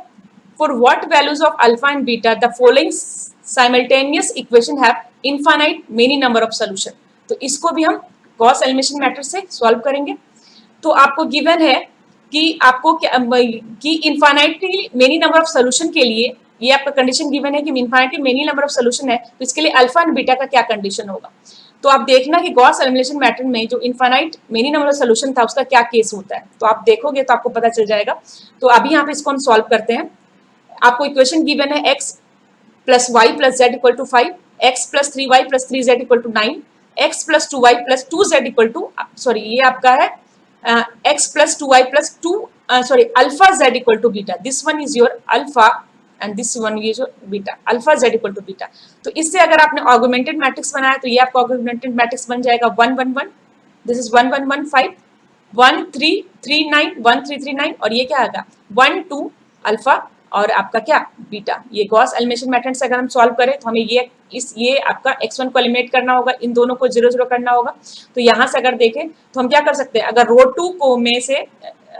for what values of alpha and beta the following simultaneous equation have infinite many number of solution। तो इसको भी हम गॉस एलिमिनेशन मेथड से सॉल्व करेंगे। तो आपको गिवन है कि आपको कि infinitely many number of solution के लिए ये आपका कंडीशन गिवन है कि infinitely many number of solution है, तो इसके लिए अल्फा एंड बीटा का क्या कंडीशन होगा। तो आप देखना कि गॉस एलिमिनेशन मेथड में जो infinite many number of solution था उसका क्या केस होता है, तो आप देखोगे तो आपको पता चल जाएगा। तो अभी यहाँ पे इसको हम सॉल्व करते हैं। आपको इक्वेशन गिवन है x plus y plus z equal to 5, x plus 3y plus 3z equal to 9, x plus 2y plus 2z equal to, sorry ये आपका है x plus 2y plus 2 sorry alpha z equal to beta, this one is your alpha and this one ये जो beta, alpha z equal to beta. तो इससे अगर आपने ऑगमेंटेड मैट्रिक्स बनाया तो ये आपका ऑगमेंटेड मैट्रिक्स बन जाएगा 1 1 1, दिस इज 1 1 1 5 1 3 3 9 1 3 3 9, और ये क्या आएगा 1 2 अल्फा और आपका क्या बीटा। ये गॉस एलिमिनेशन मेथड से अगर हम सॉल्व करें तो हमें ये आपका x1 को एलिमिनेट करना होगा, इन दोनों को 0 0 करना होगा। तो यहाँ से अगर देखें तो हम क्या कर सकते हैं, अगर रो 2 को में से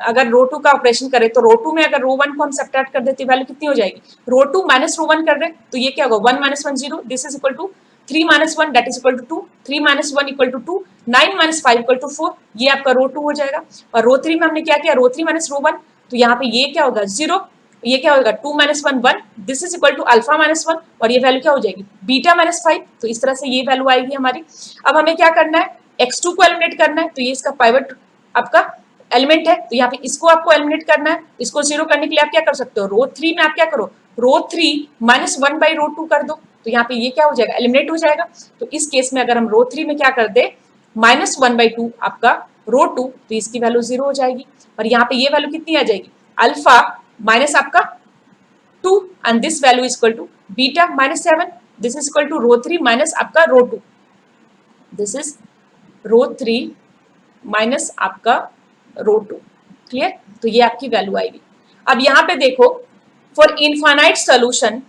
अगर रो 2 का ऑपरेशन करें तो रो 2 में अगर रो 1 को हम सब्ट्रैक्ट कर देते वैल्यू कितनी हो जाएगी, रो 2 माइनस रो 1 कर रहे तो ये क्या होगा 1 minus 1 0, this is equal to 3 minus 1 that is equal to 2, 3 minus 1 equal to 2, 9 minus 5 equal to 4, ये आपका रो 2 हो जाएगा। और रो 3 में हमने क्या किया, रो 3 माइनस रो 1, तो यहाँ पे ये क्या होगा 0, ये क्या होगा 2 minus 1 1, this is equal to alpha minus 1, और ये वैल्यू क्या हो जाएगी बीटा माइनस 5। तो इस तरह से ये वैल्यू आएगी हमारी। अब हमें क्या करना है, x2 को एलिमिनेट करना है, तो ये इसका पाइवट आपका एलिमेंट है, तो यहाँ पे इसको आपको एलिमिनेट करना है। इसको 0 करने के लिए आप क्या कर सकते हो, रो 3 में आप क्या करो, रो 3 माइनस 1 बाई रो 2 कर दो, तो यहाँ पे ये क्या हो जाएगा एलिमिनेट हो जाएगा। तो इस केस में अगर हम रो 3 में क्या कर दे माइनस 1 बाई 2 आपका रो 2, तो इसकी वैल्यू 0 हो जाएगी। और यहाँ पे ये वैल्यू कितनी आ जाएगी अल्फा माइनस आपका 2 and this value is equal to beta minus 7, this is equal to row 3 minus आपका row 2, this is row 3 minus आपका रो 2। क्लियर, तो ये आपकी वैल्यू आएगी। अब यहाँ पे देखो फॉर इनफाइनाइट सोल्यूशन,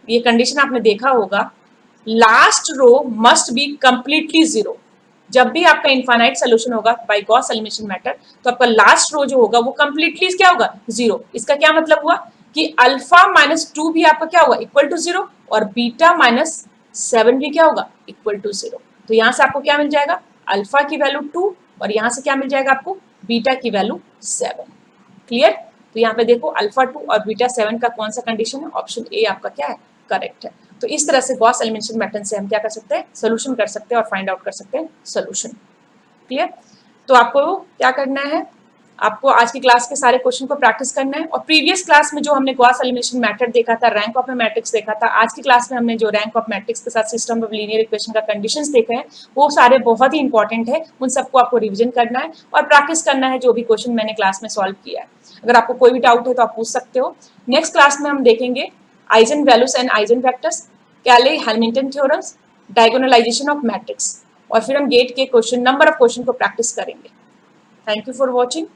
ये कंडीशन आपने देखा होगा, last row must be completely 0। जब भी आपका इनफाइनाइट सोल्यूशन होगा बाय गॉस एलिमिनेशन मेथड, तो आपका लास्ट रो जो होगा वो कंप्लीटली क्या होगा 0। इसका क्या मतलब हुआ कि अल्फा माइनस 2 भी आपका क्या होगा इक्वल टू 0, और बीटा माइनस 7 भी क्या होगा इक्वल टू 0। तो यहाँ से आपको क्या मिल जाएगा अल्फा की वैल्यू 2, और यहाँ से क्या मिल जाएगा आपको बीटा की वैल्यू 7। क्लियर, तो यहाँ पे देखो अल्फा 2 और बीटा 7 का कौन सा कंडीशन है, ऑप्शन ए आपका क्या है करेक्ट है। तो इस तरह से गॉस एलिमिनेशन मेथड से हम क्या कर सकते हैं सोल्यूशन कर सकते हैं और फाइंड आउट कर सकते हैं सोल्यूशन। क्लियर, तो आपको क्या करना है, आपको आज की क्लास के सारे क्वेश्चन को प्रैक्टिस करना है। और प्रीवियस क्लास में जो हमने गॉस एलिमिनेशन मेथड देखा था, रैंक ऑफ मैट्रिक्स देखा था, आज की क्लास में हमने जो रैंक ऑफ मैट्रिक्स के साथ सिस्टम ऑफ लीनियर इक्वेशन का कंडीशंस देखे हैं, वो सारे बहुत ही इंपॉर्टेंट है। उन सबको आपको रिविजन करना है और प्रैक्टिस करना है जो भी क्वेश्चन मैंने क्लास में सॉल्व किया है। अगर आपको कोई भी डाउट है तो आप पूछ सकते हो। नेक्स्ट क्लास में हम देखेंगे eigen values and eigen vectors, कैले हैमिल्टन थ्योरम्स, डायगोनलाइजेशन ऑफ मैट्रिक्स, और फिर हम गेट के क्वेश्चन नंबर ऑफ क्वेश्चन को प्रैक्टिस करेंगे। Thank you for watching.